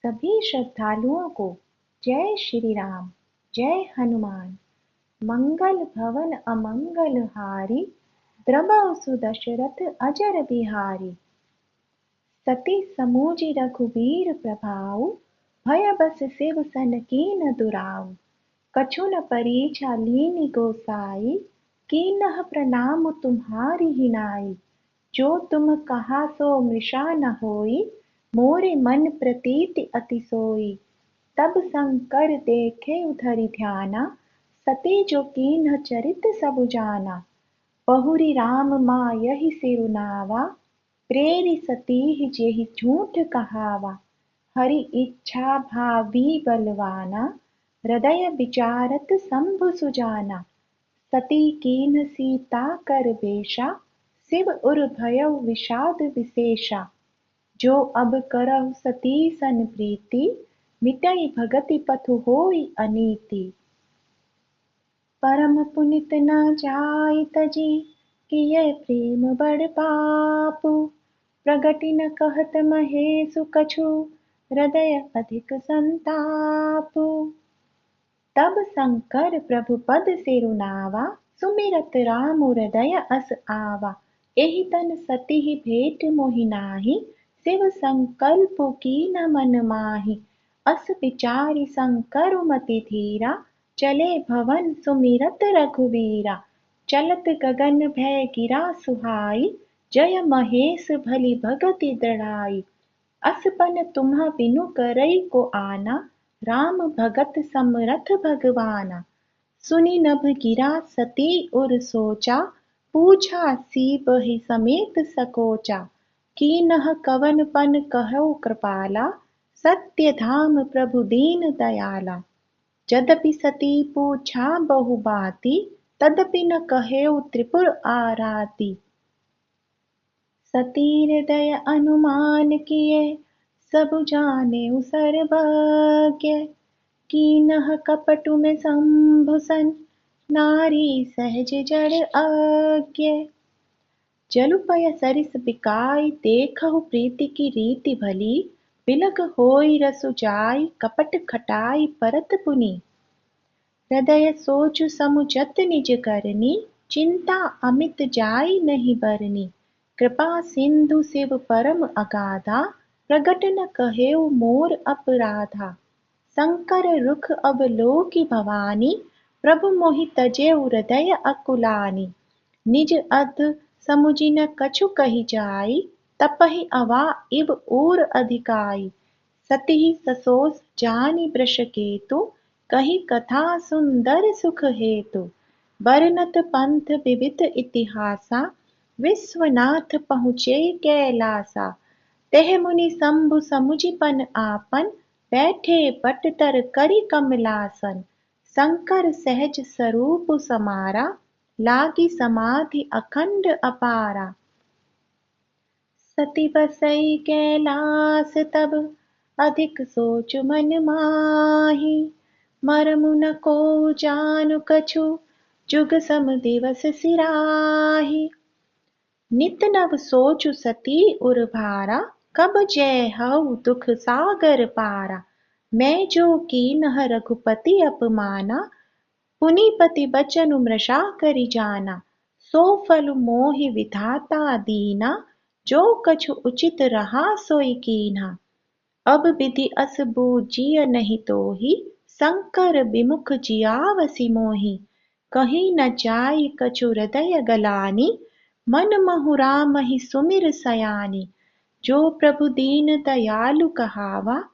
सभी श्रद्धालुओं को जय श्री राम, जय हनुमान। मंगल भवन अमंगल हारी, द्रवहु सुदशरथ अजर बिहारी। सती समूझि रघुबीर प्रभाऊ, भय बस सिव सन कीन दुराऊ। कछु न परीछा लीनि गोसाई, कीन्ह प्रणाम तुम्हारी ही नाई। जो तुम कहा सो मृषा न होई, मोरे मन प्रतीति अति सोई। तब शंकर देखे उधरि ध्याना, सती जो कीन्ह चरित सब जाना। बहुरी राम मायहि सिरु नावा, प्रेरि सतीहि जेहि झूठ कहावा। हरि इच्छा भावी बलवाना, हृदय विचारत शंभु सुजाना। सती कीन्ह सीता कर बेशा, शिव उर भयउ विषाद विशेषा। जो अब करहु सती सन प्रीति, मिटई भगति पथु होई अनीति। परम पुनित न जाय तजी, किए प्रेम बड़ पापु। प्रगति न कहत महेशु कछु, हृदय अधिक संतापु। तब शंकर प्रभु पद सिरु नावा, सुमिरत राम हृदय अस आवा। एहि तन सती भेंट मोहि नाहि, शिव संकल्प कीन्ह मन माहि। अस विचारि शंकर मति धीरा, चले भवन सुमिरत रघुवीरा। चलत गगन भय गिरा सुहाई, जय महेश भली भगति दृढ़ाई। असपन तुम्ह बिनु करई को आना, राम भगत समरथ भगवाना। सुनि नभ गिरा सती उर सोचा, पूछा सीबहि समेत सकोचा। कीन्ह कवन पन कहउ कृपाला, सत्य धाम प्रभु दीन दयाला। यद्यपि सती पूछा बहु बाती, तदपि न कहेउ त्रिपुर आराती। सती हृदय अनुमान किए, सब जानेउ सर्वज्ञ। कीन्ह कपटु में शंभु सन, नारी सहज जड़ आज्ञ। जलुपय सरिस बिकाई, देखहु प्रीति की रीति भली। बिलग होई रसु जाई, कपट खटाई परत पुनि। हृदय सोचु समुझत निज करनी, चिंता अमित जाई नहीं बरनी। कृपा सिंधु शिव परम अगाधा, प्रगट न कहेउ मोर अपराधा। शंकर रुख अब लोकी भवानी, प्रभु मोहि तजेउ हृदय अकुलानी। निज अध समुझि न कछु कहि जाई, तपहि अवा इव ऊर अधिकाई। सती ससोस जानि वृष केतु, कही कथा सुंदर सुख हेतु। बरनत पंथ विविध इतिहासा, विश्वनाथ पहुँचे कैलासा। तेह मुनि शंभु समुझि पन आपन, बैठे पट तर करि कमलासन। शंकर सहज स्वरूप समारा, लागी समाधि अखंड अपारा। सती बसई कैलास तब, अधिक सोच मन माही। मरमु न को जानु कछु, जुग सम दिवस सिराही। नित नव सोचु सती उर भारा, कब जय हऊ दुख सागर पारा। मैं जो कीन्ह रघुपति अपमाना, पुनीपति बचनु मृषा करि जाना। सो फल मोहि विधाता दीना, जो कछु उचित रहा सोई कीन्हा। अब विधि अस बूझिय नहीं तोहि, शंकर विमुख जियावसि मोहि। कहीं न जाई कछु हृदय गलानी, मन महु राम ही सुमिर सयानी। जो प्रभु दीन दयालु कहावा,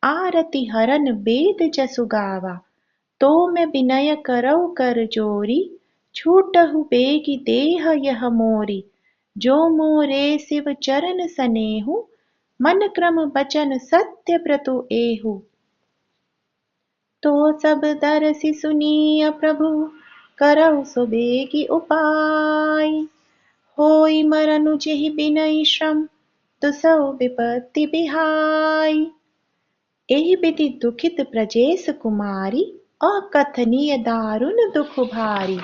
आरति हरन वेद जसु गावा। तो मैं विनय करऊ कर जोरी, छूटहु बेगी देह यह मोरी। जो मोरे शिव चरण सनेहु, मन क्रम बचन सत्य ब्रतु एहु। तो सब दरसि सुनिय प्रभु, करऊ सो बेगी उपाय। होई मरनु जेहि बिनई श्रम, दुसौ विपत्ति बिहाई। एहि विधि दुखित ब्रजेश कुमारी, अकथनीय दारुण दुख भारी।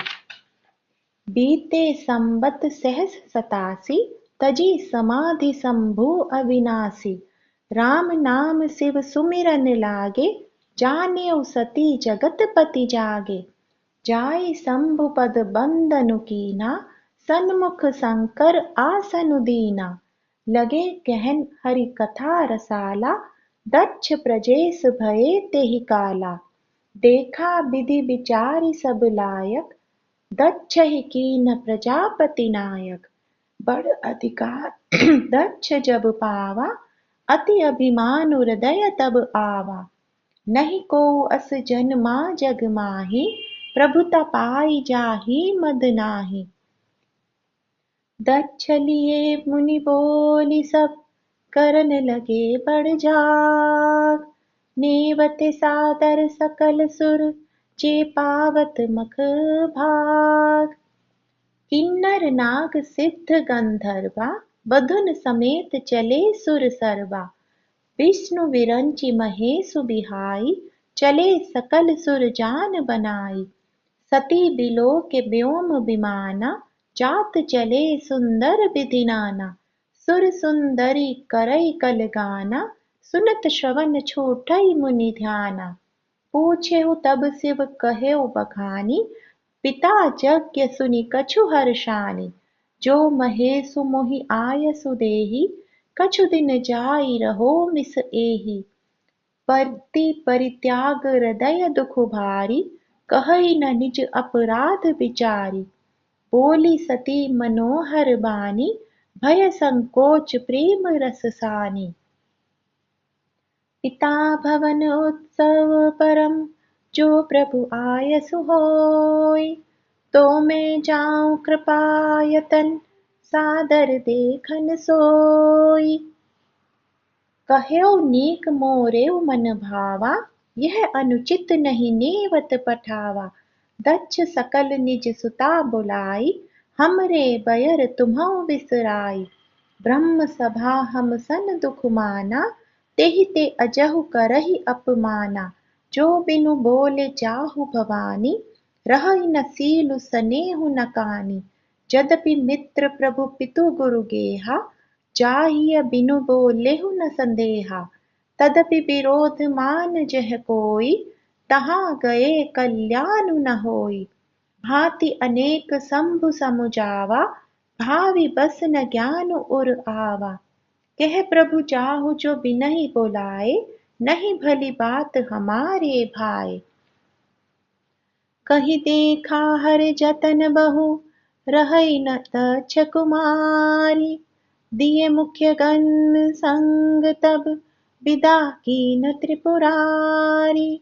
बीते संबत सहस 87, तजी समाधि शंभु अविनाशी। राम नाम शिव सुमिरन लागे, जानेऊ सती जगत पति जागे। जाय शंभु पद बंदनु कीना, सन्मुख शंकर आसनु दीना। लगे कहन हरि कथा रसाला, दक्ष प्रजेश भये तेहि काला। देखा विधि विचारि सब लायक, दक्ष ही कीन प्रजापति नायक। बड़ अधिकार दक्ष जब पावा, अति अभिमानु हृदय तब आवा। नहीं को अस जन्मा जग माही, प्रभुता पाई जाहि मद नाही। दक्ष लिए मुनि बोली सब, करन लगे बड़ जाग। नेवत सादर सकल सुर, जे पावत मख भाग। किन्नर नाग सिद्ध गंधर्वा, बधुन समेत चले सुर सरवा। विष्णु विरंचि महेशु बिहाई, चले सकल सुर जान बनाई। सती बिलो के व्योम विमाना, जात चले सुंदर विधि नाना। सुर सुंदरी करई कल गाना, सुनत श्रवण छूटई मुनि ध्याना। पूछेहु तब शिव कहेउ बखानी, पिता यज्ञ सुनि कछु हर्षानि। जो महेशु मोहि आयसु देहि, कछु दिन जाई रहो मिस एहि। पति परित्याग हृदय दुख भारी, कहई न निज अपराध विचारी। बोली सती मनोहर बानी, भय संकोच प्रेम रस सानी। पिता भवन उत्सव परम, जो प्रभु आयसु होय। तो मैं जाऊं कृपायतन, सादर देखन सोई। कहेउ नीक मोरेउ मन भावा, यह अनुचित नहीं नेवत पठावा। दक्ष सकल निज सुता बुलाई, हमरे बयर तुम्हउ बिसराई। ब्रह्म सभा हम सन दुख माना, तेहि ते अजहु करहि अपमाना। जो बिनु बोले जाहु भवानी, रहई न सीलु सनेहु न कानी। यद्यपि मित्र प्रभु पितु गुरु गेहा, जाहिय बिनु बोलेहु न संदेहा। तदपि विरोध मान जह कोई, तहाँ गए कल्यानु न होई। भांति अनेक शंभु समुजावा, भावी बस न ज्ञान उर आवा। कह प्रभु चाहु जो बिनहि बोलाए, नहीं भली बात हमारे भाए। कहि देखा हर जतन बहु, रहई न दक्ष कुमारी। दिए मुख्य गण संग तब, विदा कीन त्रिपुरारी।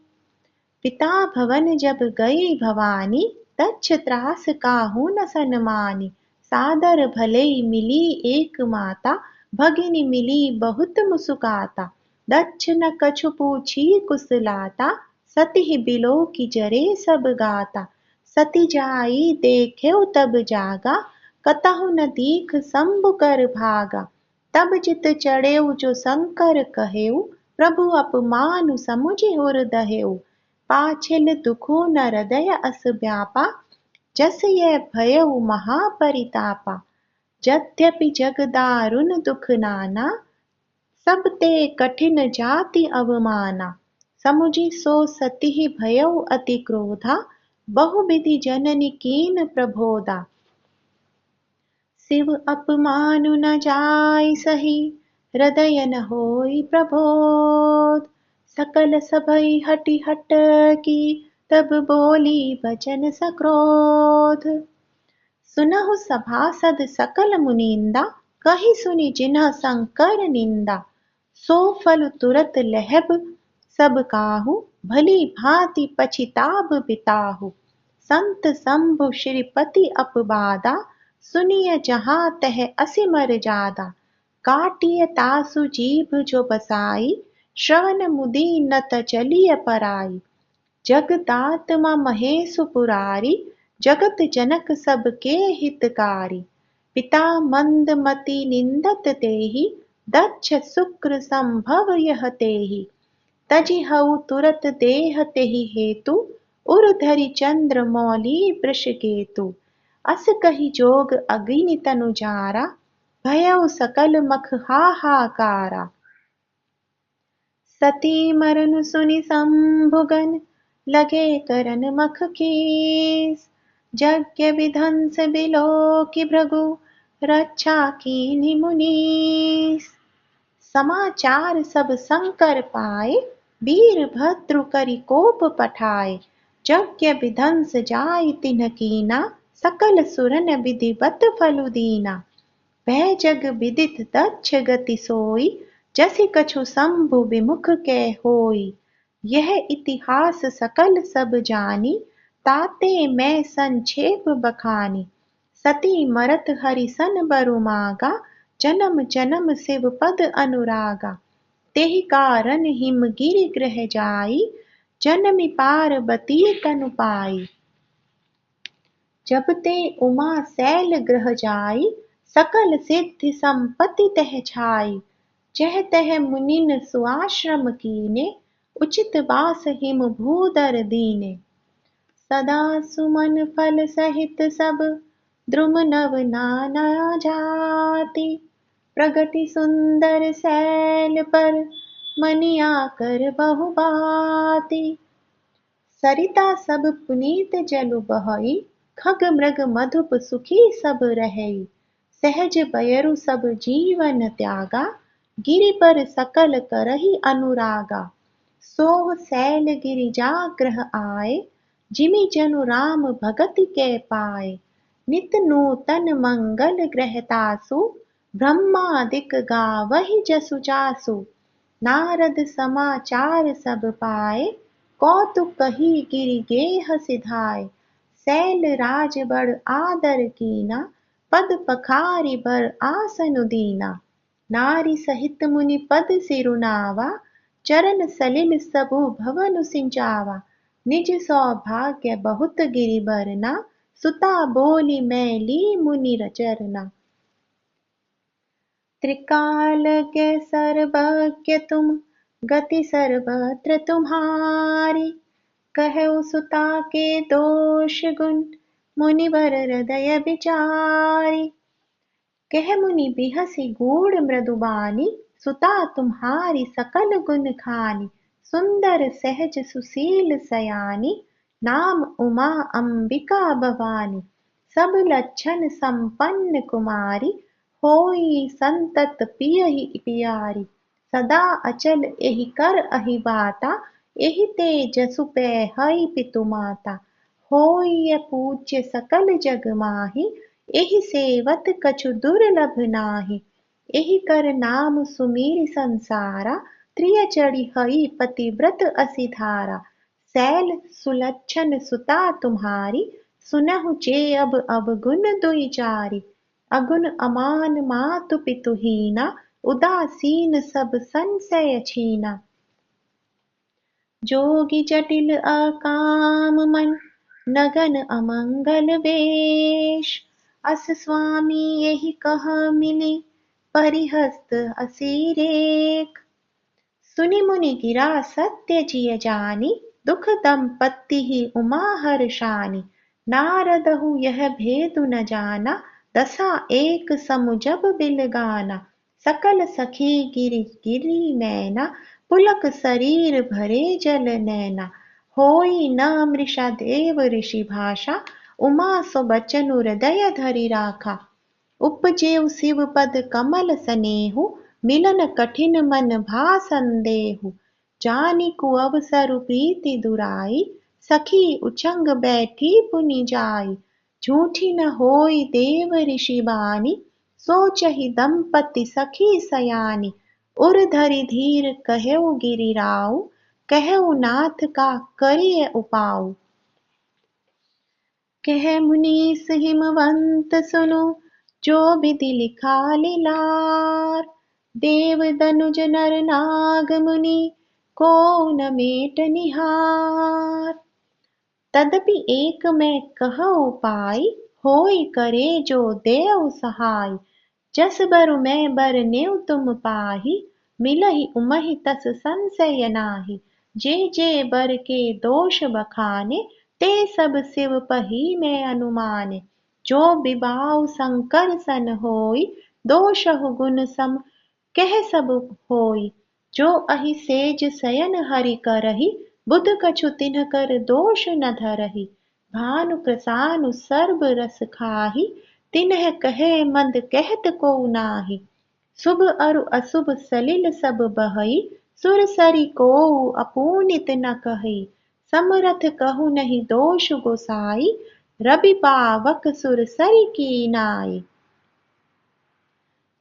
पिता भवन जब गई भवानी, दक्ष त्रास काहू न सन्मानी। सादर भले मिली एक माता, भगिनी मिली बहुत मुसुकाता। दक्ष न कछु पूछी कुशलाता, सती बिलो की जरे सब गाता। सती जाई देखेउ तब जागा, कतहु न दीख शंभु कर भागा। तब चित चढ़ेउ जो शंकर कहेउ, प्रभु अपमानु समुझि उर दहेउ। पाछिल दुखु न हृदय अस व्यापा, जस यह भयउ महापरितापा। यद्यपि जग दारुन दुख नाना, सब ते कठिन जाति अवमाना। समुझि सो सती भयउ अति क्रोधा, बहु विधि जननी कीन प्रबोधा। शिव अपमानु न जाय सही, हृदय न होई प्रबोध। सकल सभई हटि हट की, तब बोली बचन सक्रोध। सुनहु सभासद सकल मुनींदा, कहि सुनि जिन्ह शंकर निंदा। सो फल तुरत लहब सब काहू, भली भांति पछिताब बिताहु। संत शंभु श्रीपति अपबादा, सुनिय जहाँ तह असि मर्यादा। काटिय तासु जीभ जो बसाई, श्रवण मुदि न त चलिय पराई। जगदात्मा महेशु पुरारी, जगत जनक सबके हितकारी। पिता मंद मति निंदत तेहि, दक्ष शुक्र संभव यह तेहि। तजि हऊ तुरत देह तेहि हेतु, उर धरि चंद्र मौली वृष केतु। अस कहि जोग अग्नि तनु जारा, भयउ सकल मख हाहाकारा। सती मरन सुनि शंभुगन, लगे करन मख कीस। यज्ञ विध्वंस बिलो की भृगु, रक्षा कीन्हि मुनीस। समाचार सब शंकर पाए, वीरभद्र करि कोप पठाए। यज्ञ विध्वंस जाय तिन्ह कीना, सकल सुरन विधिवत फलु दीना। वह जग विदित दक्ष गति सोई, जसि कछु शंभु विमुख कै होई। यह इतिहास सकल सब जानी, ताते मैं संक्षेप बखानी। सती मरत हरि सन बरु मागा, जन्म जन्म शिव पद अनुरागा। तेहि कारण हिमगिरि गृह जाई, जनमी पार्वती तनु पाई। जब ते उमा शैल ग्रह जाई, सकल सिद्धि संपत्ति तह छाई। जह तह मुनिन सुआश्रम कीने, उचित वास हिम भूधर दीने। सदा सुमन फल सहित सब, द्रुम नव नाना जाति। प्रगति सुंदर शैल पर, मनि आकर बहु बाति। सरिता सब पुनीत जलु बहई, खग मृग मधुप सुखी सब रहई। सहज बयरु सब जीवन त्यागा, गिरि पर सकल करहि अनुरागा। सोह शैल गिरि जाग्रह आए, जिमि जनु राम भगति कै पाए। नित नूतन मंगल ग्रहतासु, ब्रह्मादिक गावहि जसु जासु। नारद समाचार सब पाए, कौतुक कही गिरि गेह सिधाए। शैल राज बड़ आदर कीना, पद पखारि बर आसनु दीना। नारी सहित मुनि पद सिरुनावा, चरण सलिल सबु भवनु सिंचावा। निज सौभाग्य बहुत गिरि बरना, सुता बोली मैं ली मुनि रचरना। त्रिकालज्ञ सर्वज्ञ तुम, गति सर्वत्र तुम्हारी। कहु सुता के दोष गुण, मुनिवर हृदय विचारी। कह मुनि बिहसी गूढ़ मृदु बानी, सुता तुम्हारी सकल गुण खानी। सुंदर सहज सुशील सयानी, नाम उमा अंबिका भवानी। सब लक्षण संपन्न कुमारी, होई संतत पियहि पियारी। सदा अचल एहि कर अहि बाता, एहि ते जसु पै हई पितु माता। होई पूज्य सकल जग माहि, एहि सेवत कछु दुर्लभ नाहि। एहि कर नाम सुमीरि संसारा, त्रिय चढ़ी हई पतिव्रत असी धारा। शैल सुलक्षण सुता तुम्हारी, सुनहु जे अब अवगुण दुई चारी। अगुण अमान मातु पितु हीना, उदासीन सब संशय छीना। जोगी जटिल अकाम मन, नगन अमंगल वेश। अस स्वामी यही कह मिली, परिहस्त असी रेख। सुनि मुनि गिरा सत्य जिय जानी, दुख दंपत्ति ही उमा हर्षानी। नारदहु यह भेदु न जाना, दशा एक समु जब बिल गाना। सकल सखी गिरि गिरि मैना, पुलक शरीर भरे जल नैना। होई न मृषा देव ऋषि भाषा, उमा सो बचनु हृदय धरि राखा। उपजेउ शिव पद कमल सनेहु, मिलन कठिन मन भा संदेहु। जानी कुअवसरु प्रीति दुराई, सखी उचंग बैठी पुनि जाई। झूठी न होई देव ऋषि बानी, सोचहि दंपति सखी सयानी। उर धरि धीर कहेउ गिरिराऊ, कहेउ नाथ का करिय उपाऊ। कह मुनीस हिमवंत सुनु, जो विधि लिखा लीलार। देव दनुज नर नाग मुनि, को न मेट निहार। तदपि एक मैं कहु पाई, होई करे जो देव सहाय। जस बरु मैं बरनेउ तुम पाहि, मिलहि उमहि तस संशय नाहि। जे जे बर के दोष बखाने, ते सब शिव पही मैं अनुमाने। जो बिबाउ शंकर सन होई, दोषहु गुण सम कह सब होई। जो अहि सेज शयन हरि करहि, बुध कछु तिन्ह कर दोष न धरहि। भानु प्रसानु सर्ब रस खाहि, तिन्ह कहे मंद कहत को नाही। शुभ अरु अशुभ सलिल सब बहई, सुरसरि को अपूनित न कहई। समरथ कहु नहीं दोष गोसाई, रवि पावक सुरसरि की नाई।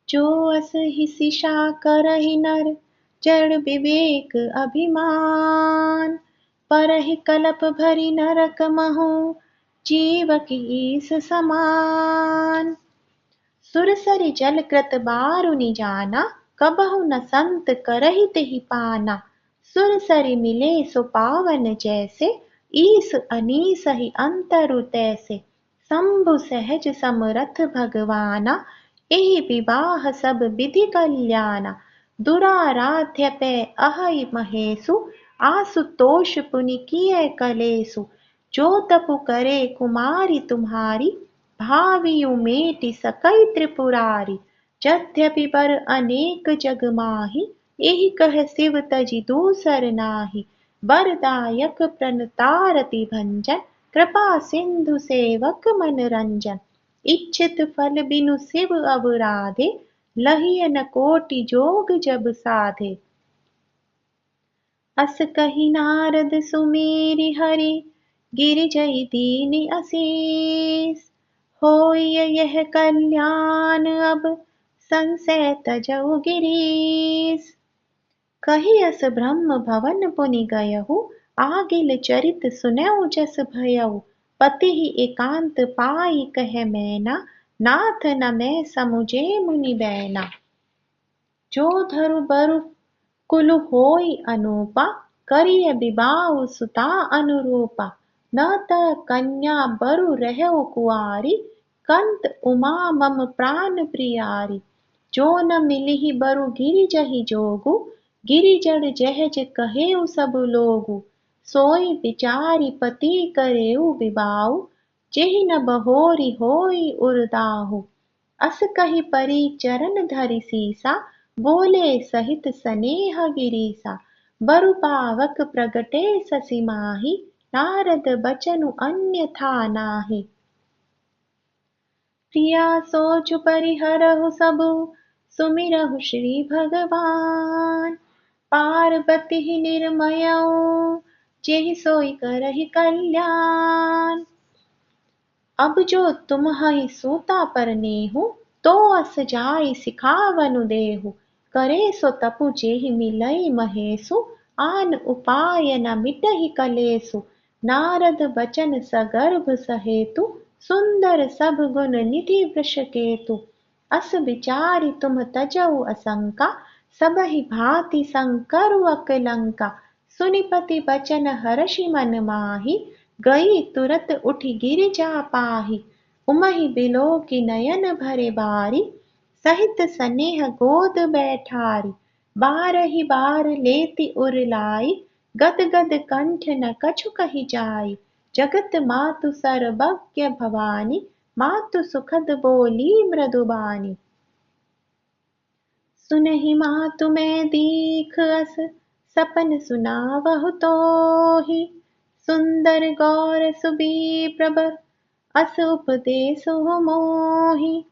जो अस हिसिषा करहि नर, जड़ विवेक अभिमान। परहि कलप भरि नरक महु, जीव की ईस समान। सुरसरि जल कृत बारुनि जाना, कबहु न संत करहि तेहि पाना। सुरसरि मिले सो पावन जैसे, ईस अनीस ही अंतरु तैसे। शंभु सहज समरथ भगवाना, एहि विवाह सब विधि कल्याणा। दुराराध्य पे अहै महेशु, आशुतोष पुनि किए कलेसु। जो तपु करे कुमारी तुम्हारी, भावियु मेटि सकई त्रिपुरारी। यद्यपि बर अनेक जग माहि, एहि कह शिव तजि दूसर नाही। वरदायक प्रणतारति भंजन, कृपा सिंधु सेवक मन रंजन। इच्छित फल बिनु शिव अवराधे, लहिय न कोटि जोग जब साधे। अस कहि नारद सुमेरि हरि, गिरिजय दीन असीस। होय यह कल्याण अब, संशय तजौ गिरीश। कही अस ब्रह्म भवन पुनि गयहु, आगिल चरित सुनऊ जस भयउ। पति एकांत पाई कह मैना, नाथ न मैं समुझे मुनि बैना। जो धरु बरु कुलु होई अनूपा, करिय बिबाउ सुता अनुरूपा। न त कन्या बरु रहउ कुआरी, कंत उमा मम प्राण प्रियारी। जो न मिलिहि बरु गिरिजहि जोगु, गिरिजड़ जहज कहेउ सब लोगु। सोई बिचारी पति करेउ बिबाउ, जेहि न बहोरी होई उरदाहु। अस कहि परि चरण धरि सीसा, बोले सहित सनेह गिरीसा। बरु पावक प्रगटे ससि माहि, नारद बचनु अन्यथा नाही। प्रिया सोचु परिहरहु सबु, सुमिरहु श्री भगवान। पार्वती निर्मयउ, जेहि सोई करहि कल्याण। अब जो तुम हहि सूता पर नेहु, तो अस जाई सिखावनु देहु। करे सो तपु जेहि मिलई महेशु, आन उपाय न मिटहि कलेसु। नारद बचन सगर्भ सहेतु, सुंदर सब गुण निधि वृष केतु। अस विचारि तुम तजऊ असंका, सबहि भांति संकरु अकलंका। सुनिपति बचन हर्षि मन माहि, गई तुरत उठि गिरिजा पाहि। उमहि बिलोकि नयन भरे बारी, सहित सनेह गोद बैठारी। बारहि बार लेति उर लाई, गद गद कंठ न कछु कहि जाई। जगत मातु सर्वज्ञ भवानी, मातु सुखद बोली मृदुबानी। सुनहि मातु मैं दीख अस, सपन सुनावहु तोहि। सुंदर गौर सुबी प्रबर, अस उपदेसु मोहि।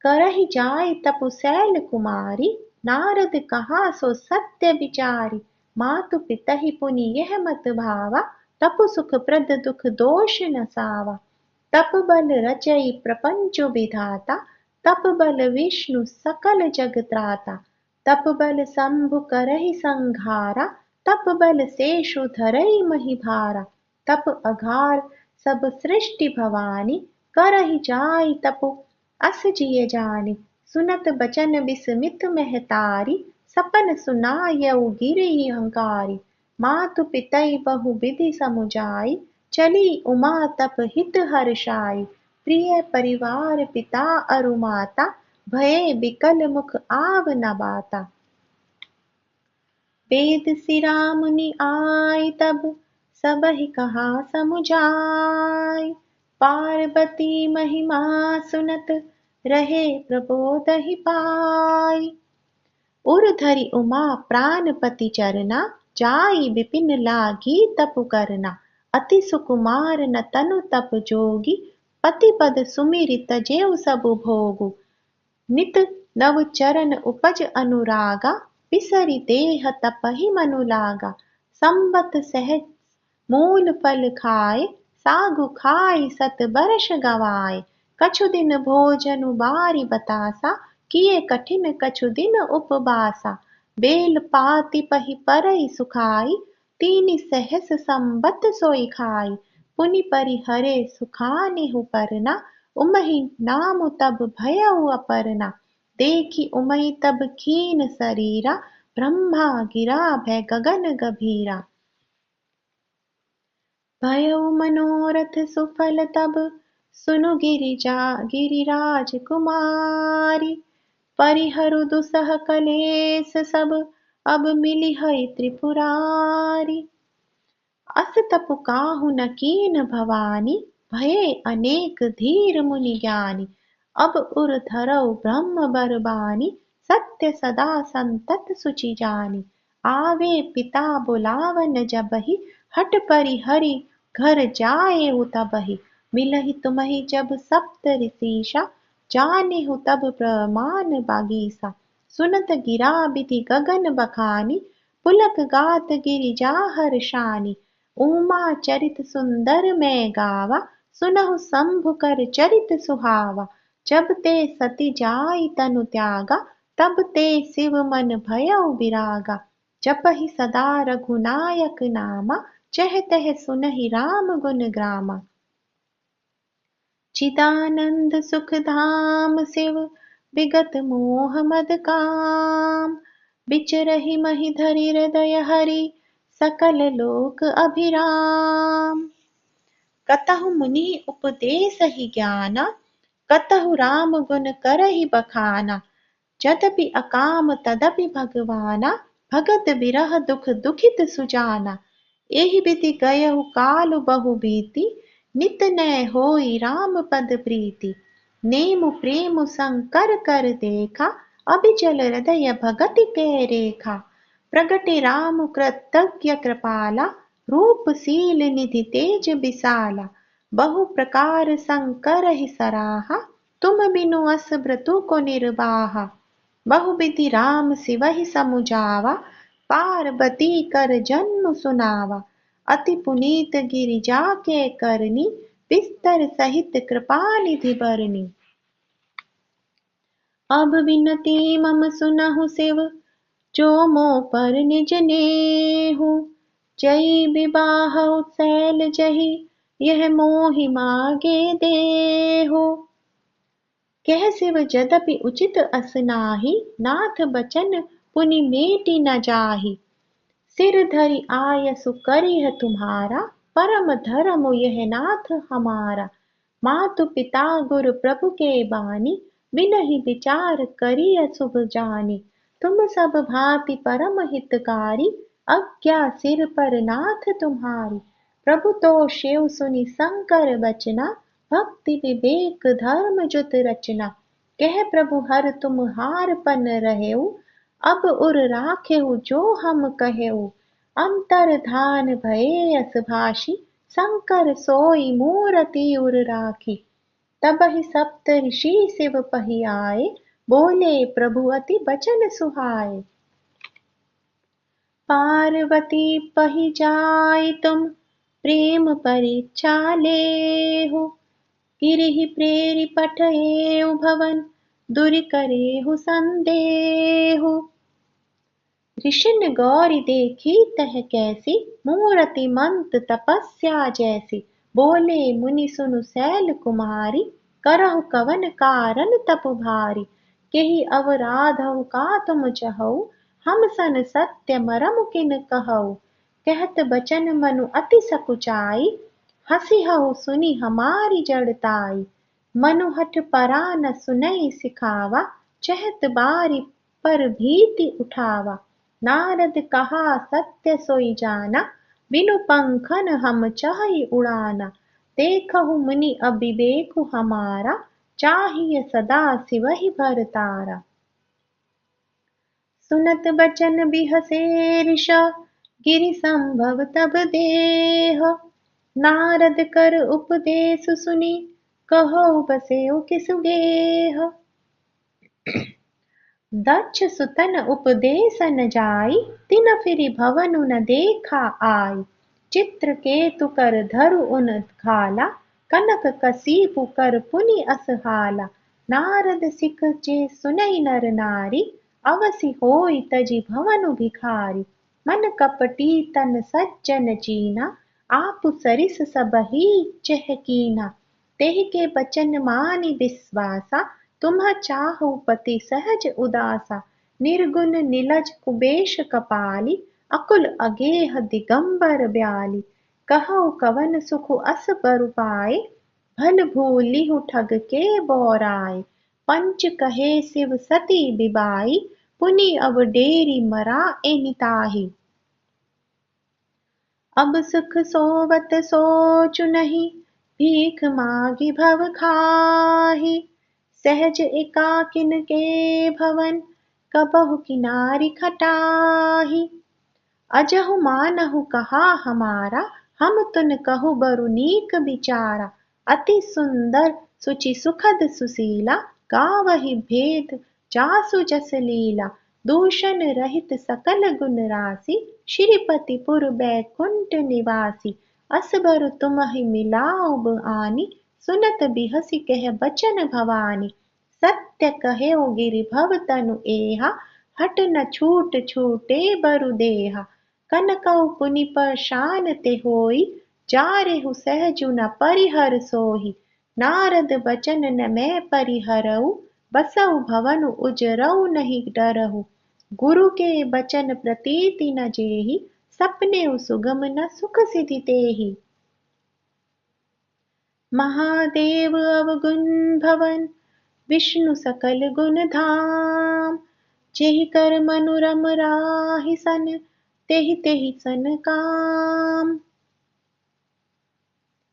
करहि जाय तपु शैल कुमारी, नारद कहा सो सत्य विचारी। मातु पितहि पुनि यह मत भावा, तपु सुख प्रद दुख दोष न सावा। तप बल रचई प्रपंचु विधाता, तप बल विष्णु सकल जग त्राता। तप बल शंभु करहि संघारा, तप बल शेषु धरई मही भारा। तप अघार सब सृष्टि भवानी, करहि जाय तपु अस जिय जानी। सुनत बचन विस्मित महतारी, सपन सुनायउ गिरि अहंकारी। मातु पितई बहु विधि समुझाई, चली उमा तप हित हर्षाई। प्रिय परिवार पिता अरु माता, भये बिकल मुख आव न बाता। वेद सिरा मुनि आय तब, सबहि कहा समुझाय। पार्वती महिमा सुनत, रहे प्रबोधहि पाय। उर धरि उमा प्राणपति चरना, जाई विपिन लागी तप करना। अति सुकुमार न तनु तप जोगी, पति पद सुमिरि तजेउ सब भोगु। नित नव चरण उपज अनुरागा, बिसरि देह तपहि मनु लागा। संबत सहज मूल फल खाए, सागु खाई सत बरस गवाए। कछु दिन भोजनु बारी बतासा, किए कठिन कछु दिन उपवासा। बेल पाति पहि परई सुखाई, तीनि सहस संबत सोई खाई। पुनि परिहरे सुखानेहु परना, उमहि नाम तब भयउ अपर्णा। देखी उमहि तब खीन शरीरा, ब्रह्मा गिरा भय गगन गभीरा। भयउ मनोरथ सुफल तब, सुनु गिरिराज कुमारी। परिहरु दुसह कलेस सब, अब मिलिहइ त्रिपुरारी। अस तपु काहू न कीन भवानी, भये अनेक धीर मुनि ज्ञानी। अब उर धरऊ ब्रह्म बरबानी, सत्य सदा संतत सुचि जानी। आवे पिता बुलावन जबहि, हठ परिहरि घर जाएहु तबहि। मिलहि तुम्हि जब सप्त ऋषिसा, जानेहु तब प्रमाण बागीसा। सुनत गिरा बिधि गगन बखानी, पुलक गात गिरिजा हर्षानी। उमा चरित सुंदर मैं गावा, सुनहु शंभु कर चरित सुहावा। जब ते सती जाई तनु त्यागा, तब ते शिव मन भयउ विरागा। जपहि सदा रघुनायक नामा, चह तह सुनहि राम गुण ग्रामा। चिदानंद सुख धाम शिव, विगत मोह मद काम। बिचरहि महि धरि हृदय हरि, सकल लोक अभिराम। कतहु मुनि उपदेसहि ज्ञाना, कतहु राम गुण करहि बखाना। जदपि अकाम तदपि भगवाना, भगत बिरह दुख दुखित सुजाना। एहि विधि गयहु काल बहु बीती, नित नय होई राम पद प्रीति। नेमु प्रेम संकर कर देखा, अबिचल हृदय भगति के रेखा। प्रगटे राम कृतज्ञ कृपाला, रूप शील निधि तेज विशाला। बहु प्रकार संकरहि सराहा, तुम बिनु अस व्रतु को निर्वाहा। बहु विधि राम सिवहि समुझावा, पार्वती कर जन्म सुनावा। अति पुनीत गिरिजा के करनी, बिस्तर सहित कृपा निधि बरनी। अब विनती मम सुनहु शिव, जो मो पर निज नेहु। जई विवाहउ शैल जहि, यह मोहि मागे देहु। कह शिव यद्यपि उचित अस नाही, नाथ बचन पुनि मेटि न जाहि। सिर धरि आयसु करिह तुम्हारा, परम धर्म यह नाथ हमारा। मातु पिता गुरु प्रभु के बानी, बिनहि विचार करिय शुभ जानी। तुम सब भांति परम हितकारी, आज्ञा सिर पर नाथ तुम्हारी। प्रभु तो शिव सुनि शंकर बचना, भक्ति विवेक धर्म जुत रचना। कह प्रभु हर तुम हार पन रहेऊ, अब उर राखेऊ जो हम कहेऊ। अंतर्धान भये अस भाषी, शंकर सोई मूरति उर राखी। तबहि सप्त ऋषि शिव पहि आए, बोले प्रभु अति बचन सुहाए। पार्वती पहि जाय तुम, प्रेम परीक्षा लेहु। गिरिहि प्रेरि पठएउ भवन, दुरि करेहु संदेहु। ऋषिन गौरी देखी तह कैसी, मूरति मंत तपस्या जैसी। बोले मुनि सुनु शैल कुमारी, करहु कवन कारण तप भारी। केहि अवराधहु का तुम चहऊ, हम सन सत्य मरम किन कहऊ। कहत बचन मनु अति सकुचाई, हंसिहउ सुनि हमारी जड़ताई। मनु हठ परा न सुनई सिखावा, चहत बारी पर भीति उठावा। नारद कहा सत्य सोई जाना, बिनु पंखन हम चहई उड़ाना। देखहु मुनि अविवेकु हमारा, चाहिए सदा शिवहि भरतारा। सुनत बचन बिहसे ऋष, गिरि संभव तब देह। नारद कर उपदेश सुनी, कहो बसेउ किसु गेह। दक्ष सुतन उपदेशन जाई, तिन फिरि भवनु न देखा आई। चित्रकेतु कर धरु उन खाला, कनक कसीपु कर पुनि असहाला। नारद सिख जे सुनई नर नारी, अवसि होई तजि भवनु भिखारी। मन कपटी तन सज्जन चीना, आपु सरिस सबहि चेह कीना। तेहि के बचन मानि विश्वासा, तुम्ह चाहु पति सहज उदासा। निर्गुण नीलज कुबेश कपाली, अकुल अगेह दिगंबर ब्याली। कहु कवन सुख अस बर पाए, भल भूलिहु ठग के बोराए। पंच कहे शिव सती बिबाई, पुनि अब डेरी मरा एनिताहि। अब सुख सोवत सोचु नहीं, भीख मागी भव खाहि। सहज एकाकिन के भवन, कबहु किनारी खटाहि। अजहु मानहु कहा हमारा, हम तुन कहु बरु नीक बिचारा। अति सुंदर सुचि सुखद सुशीला, गावहि भेद जासु जस लीला। दूषण रहित सकल गुण राशि, श्रीपति पुर बैकुंठ निवासी। असबर तुम्हि मिलाओ आनी, सुनत बिहसी कह बचन भवानी। सत्य कहेउ गिरि भव तनु एहा, हट न छूट छूटे बरु देहा। कनकउ पुनि परशान ते होई, जारेहु सहजु न परिहर सोहि। नारद बचन न मैं परिहरऊ, बसऊ भवनु उजरऊ नहीं डरहु। गुरु के बचन प्रतीति न जेहि, सपनेउ सुगम न सुख सिधि तेहि। महादेव अवगुण भवन, विष्णु सकल गुण धाम। जेहि कर मनु रम राहि सन, तेहि तेहि सन काम।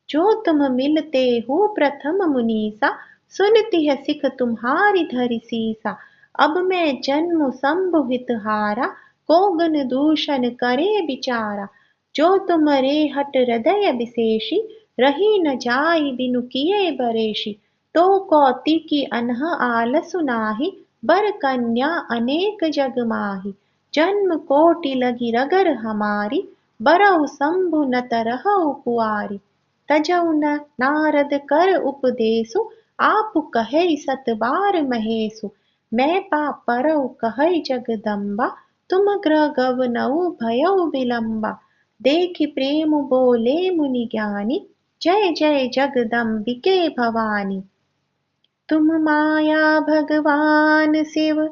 जो तुम मिलते हो प्रथम मुनीसा, सुनती है सिख तुम्हारी धरि सीसा। अब मैं जन्म शंभु हित हारा, को गुण दूषण करे बिचारा। जो तुमरे हट हृदय विशेषी, रही न जाई बिनु किए बरेषी। तो कौतिकी अनह आलसु नाही, बर कन्या अनेक जग माही। जन्म कोटि लगी रगर हमारी, बरऊ शंभु न तरहु कुआरी। तजौ न नारद कर उपदेसु, आप कहे सत बार महेसु। मैं पाप परौ कहै जगदम्बा, तुम ग्रह गवनऊ भयउ विलंबा। देखि प्रेम बोले मुनि ज्ञानी, जय जय जगदम्बिके भवानी। तुम माया भगवान शिव,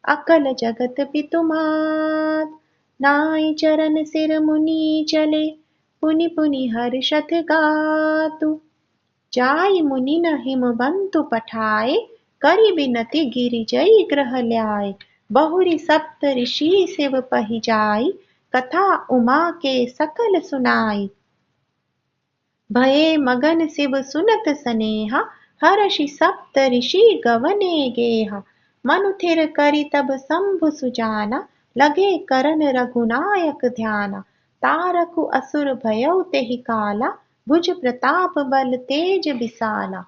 अकल जगत पितु मात। नाई चरण सिर मुनि चले, पुनि पुनि हर्षत गातु। जाई मुनि न हिमवंतु पठाए, करि बिनति गिरिजई ग्रह ल्याए। बहुरी सप्त ऋषि शिव पहि जाई, कथा उमा के सकल सुनाई। भये मगन शिव सुनत सनेहा, हर्षि सप्त ऋषि गवने गेहा। मनु थिर करि तब शंभु सुजाना, लगे करन रघुनायक ध्याना। तारकु असुर भयउ तेहि काला, भुज प्रताप बल तेज विशाला।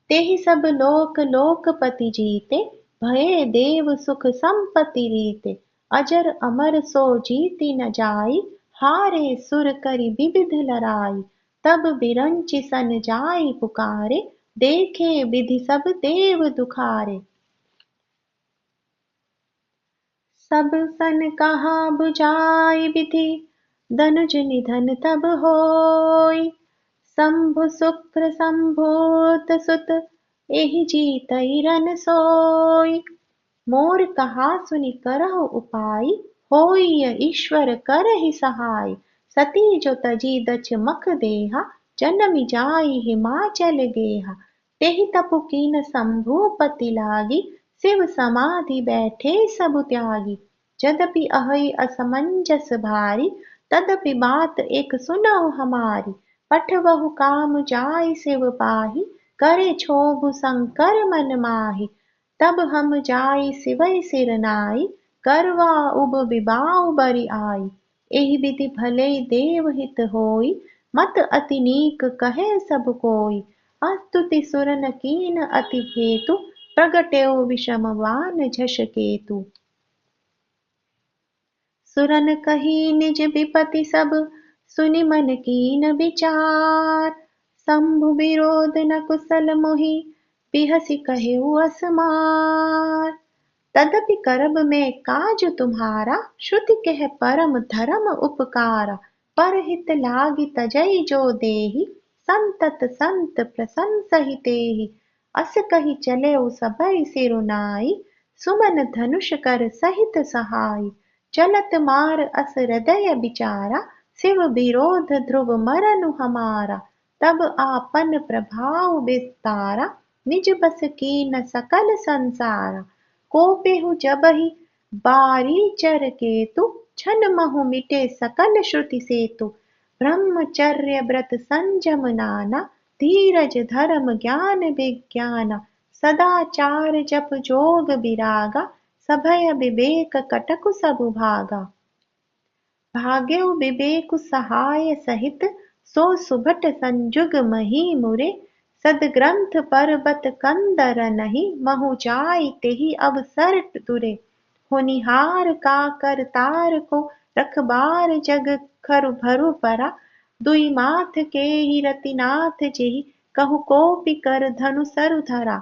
तेहि सब लोक लोकपति जीते, भये देव सुख संपत्ति रीते। अजर अमर सो जीति न जाई, हारे सुर करि विविध लड़ाई। तब बिरंचि सन जाई पुकारे, देखे विधि सब देव दुखारे। सब सन कहा बुझाई विधि, धनुज निधन तब होई। शंभु शुक्र संभूत सुत, एहि जीतई रन सोई। मोर कहा सुनि करहु उपाय, होई ईश्वर करहि सहाय। सती जो तजी दक्ष मख देहा, जनमि जाई हिमाचल गेहा। तेहि तपु कीन शंभुपति लागी, शिव समाधि बैठे सब त्यागी। यद्यपि अहै असमंजस भारी, तदपि बात एक सुनौ हमारी। पठवहु काम जाय शिव पाहि, करे क्षोभु शंकर मन माहि। तब हम जाई शिवै सिर नाई, करवा उब बिबाऊ बरि आई। एहि विधि भले देव हित होई, मत अति नीक कहे सब कोई। अस्तुति सुरन कीन अति हेतु, प्रगटेउ विषमवान झष केतु। सुरन कही निज विपति सब, सुनि मन कीन विचार। शंभु विरोध न कुशल मोहि, बिहसि कहेउ असमार। तदपि करब मैं काज तुम्हारा, श्रुति कह परम धर्म उपकारा। परहित लागी तजै जो देहि, संतत संत प्रशंसहि तेहि। अस कहि चलेउ सबइ सिरुनाई, सुमन धनुष कर सहित सहाई। चलत मार अस हृदय विचारा, शिव विरोध ध्रुव मरनु हमारा। तब आपन प्रभाव विस्तारा, निज बस कीन सकल संसारा। कोपेहु जबहि बारीचर केतु, छन महु मिटे सकल श्रुति सेतु। ब्रह्मचर्य व्रत संयम नाना, धीरज धर्म ज्ञान विज्ञान। सदाचार जप जोग विरागा, सभय विवेक कटकु सब भागा। भाग्यउ विवेकु सहाय सहित, सो सुभट संजुग मही मुरे। सदग्रंथ पर्वत कंदर नहीं, महु जाय तेहि अवसर तुरे। होनिहार का कर तार को, रखबार जग खरु भरु परा। दुई माथ के ही रतिनाथ जेहि, कहु कोपि कर धनु सरु धरा।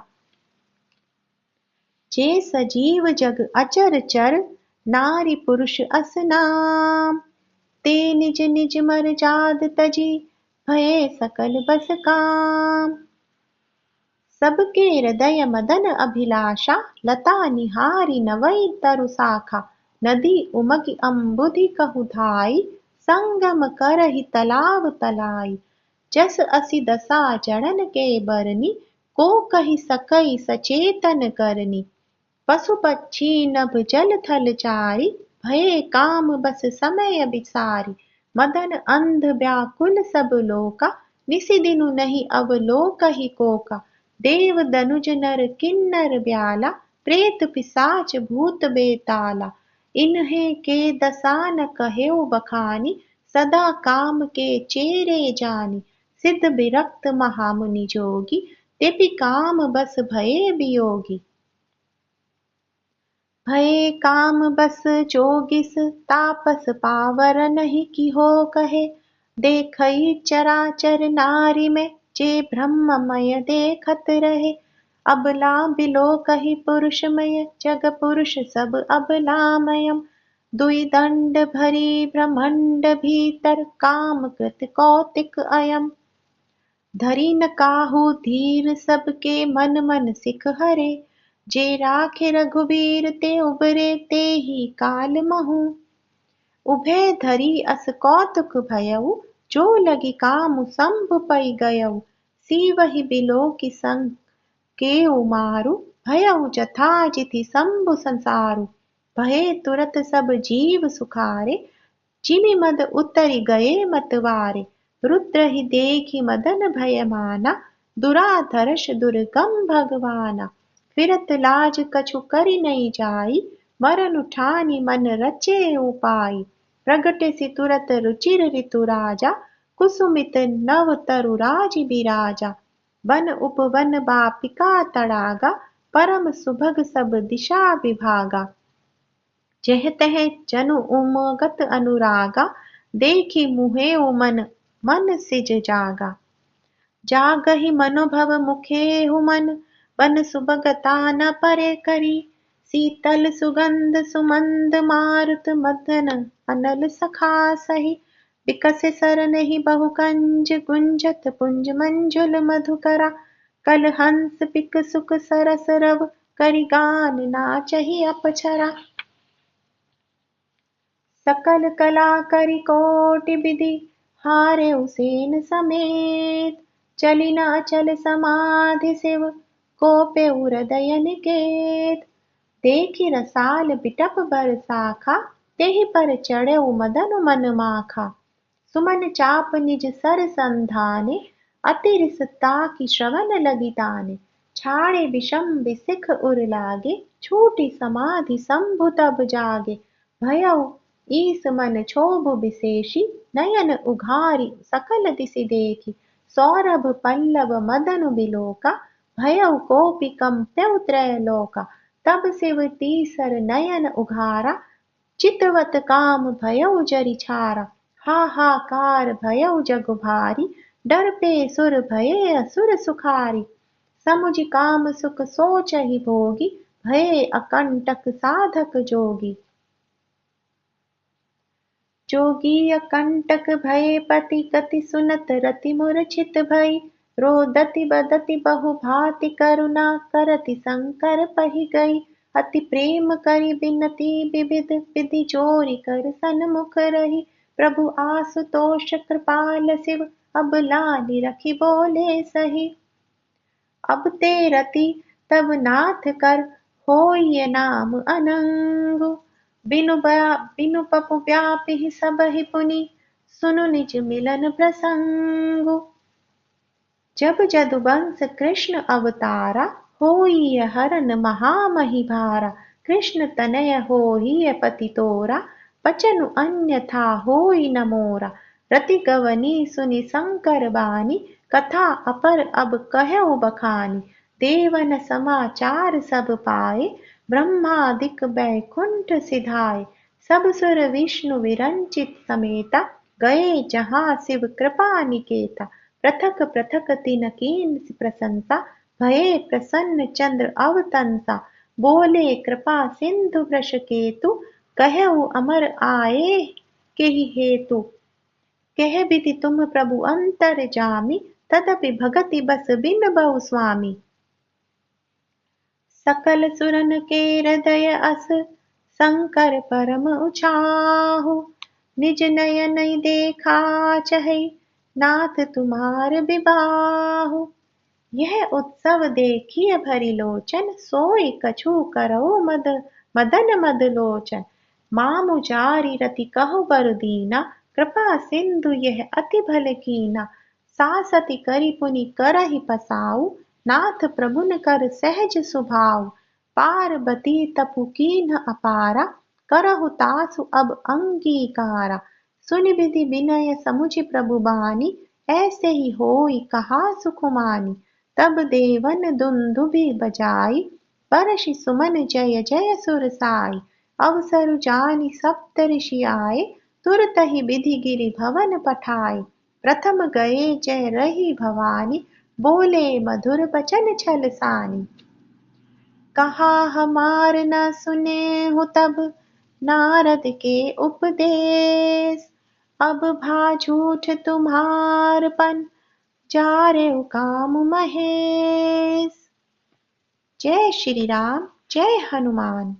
जे सजीव जग अचर चर, नारी पुरुष अस नाम। ते निज निज मरजाद तजी, भये सकल बस काम। सबके हृदय मदन अभिलाषा, लता निहारी नवै तरु शाखा। नदी उमगी अम्बुधि कहु धाई, संगम करहि तलाव तलाई। जस असी दशा जड़न के बरनी, को कहि सकई सचेतन करनी। पशु पक्षी नभ जल थल चारी, भये काम बस समय बिसारी। मदन अंध व्याकुल सब लोका, निसि दिनु नहीं अवलोकहि कोका। देव दनुज नर किन्नर ब्याला, प्रेत पिशाच भूत बेताला। इन्हें के दशा न कहेउ बखानी, सदा काम के चेरे जानी। सिद्ध विरक्त महामुनि जोगी, तेपि काम बस भये वियोगी। भये काम बस जोगिस, तापस पावर नहीं कि हो कहे। देखई चराचर नारी में, जे ब्रह्ममय देखत रहे। अबला बिलो कही पुरुषमय, जग पुरुष सब अबलामयम्। दुई दंड भरी ब्रह्मंड भीतर, काम कृत कौतिक अयम्। धरी न काहू धीर सबके मन मन सिख हरे। जे राखे रघुवीर ते उबरे, ते ही काल महु। उभय धरी अस कौतुक भयउ, जो लगी कामु शंभु पै गयउ। सीवहि बिलो की संग केउ मारु, भयउ जथा जिथि शंभु संसारु। भये तुरत सब जीव सुखारे, जिमि मद उतरि गए मतवारे। रुद्र ही देखि मदन भय माना, दुराधर्ष दुर्गम भगवाना। फिरत लाज कछु करि नहीं जाई, मरनु ठानी मन रचे उपाय। प्रगटे सि तुरत रुचिर ऋतु राजा, कुसुमित नव तरु राज बिराजा। वन उपवन बापिका तड़ागा, परम सुभग सब दिशा विभागा। जह तह जनु उमगत अनुरागा, देखि मुहेउ मन मन सिज जागा। जागहि मनोभव मुखेहु मन, वन सुभगता न परे करी। शीतल सुगंध सुमंद मारुत, मदन अनल सखा सही। बिकसे सरनहि बहुकंज, गुंजत पुंज मंजुल मधुकरा। कल हंस पिक सुख सरस रव, करि गान नाचहि अपछरा। सकल कला करि कोटि विधि, हारेउ सेन समेत। चली न अचल समाधि शिव, कोपेउ हृदय निकेत। देखि रसाल बिटप बर शाखा, तेहि पर चढ़ेउ मदन मन माखा। सुमन चाप निज सर संधाने, अति रिस ताकि श्रवण लगी ताने। छाड़े विषम बिसिख उर लागे, छूटी समाधि शंभु तब जागे, भयउ ईस मन क्षोभ विशेषी, नयन उघारी सकल दिशि देखी, सौरभ पल्लव मदनु बिलोका, भयउ कोपि कंप्यउ त्रैलोका, तब शिव तीसर नयन उघारा, चितवत काम भयउ जरि छारा, हाहाकार भयउ जग भारी, डर पे सुर भये असुर सुखारी, समुझ काम सुख सोचहि भोगी, भये अकंटक साधक जोगी। जोगी अकंटक भये पति कति सुनत रति मूर्छित भई, रोदति बदति बहु भांति करुणा करति शंकर पहि गई, अति प्रेम करि बिनती विविध विधि जोरि कर सन्मुख रही, प्रभु आशुतोष कृपाल शिव अब लानि रखि बोले सही, अब ते रति तब नाथ कर होय नाम अनंगु, बिनु पपु व्यापि सबहि पुनि, सुनु निज मिलन प्रसंगु, जब जदुवंश कृष्ण अवतारा, होई हरन महामहि भारा, कृष्ण तनय होई पति तोरा, बचनु अन्यथा होई न मोरा, रति गवनी सुनि शंकर बानी, कथा अपर अब कहउ बखानी, देवन समाचार सब पाए, ब्रह्मादिक बैकुंठ सिधाए, सब सुर विष्णु विरंचित समेता, गए जहाँ शिव कृपा निकेता, पृथक पृथक तिन कीन प्रशंसा, भये प्रसन्न चंद्र अवतंसा, बोले कृपा सिंधु वृष केतु, कहऊ अमर आए केहि हेतु, कह विधि तुम प्रभु अंतर जामी, तदपि भगति बस बिन बहु स्वामी, सकल सुरन के हृदय अस शंकर परम उछाहु, निज नयन देखा चहै नाथ तुम्हार बिबाहु, यह उत्सव देखिए भरि लोचन, सोई कछु करौ मदन मद लोचन, मामु जारि रति कहु बर दीना, कृपा सिंधु यह अति भल कीना, सासति करि पुनि करहि पसाऊ, नाथ प्रभुन कर सहज सुभाऊ, पार्वती तपु कीन्ह अपारा, करहु तासु अब अंगीकारा, सुनि विधि विनय समुझि प्रभु बानी, ऐसे ही होई कहा सुखमानी, तब देवन दुंदुभि बजाई, बरषि सुमन जय जय सुर साई, अवसरु जानि सप्तऋषि आए, तुरत ही विधि गिरि भवन पठाए, प्रथम गए जय रही भवानी, बोले मधुर बचन छल सानी, कहा हमार न सुने हो तब नारद के उपदेश, अब भा झूठ तुम्हारपन जारे काम महेश। जय श्री राम, जय हनुमान।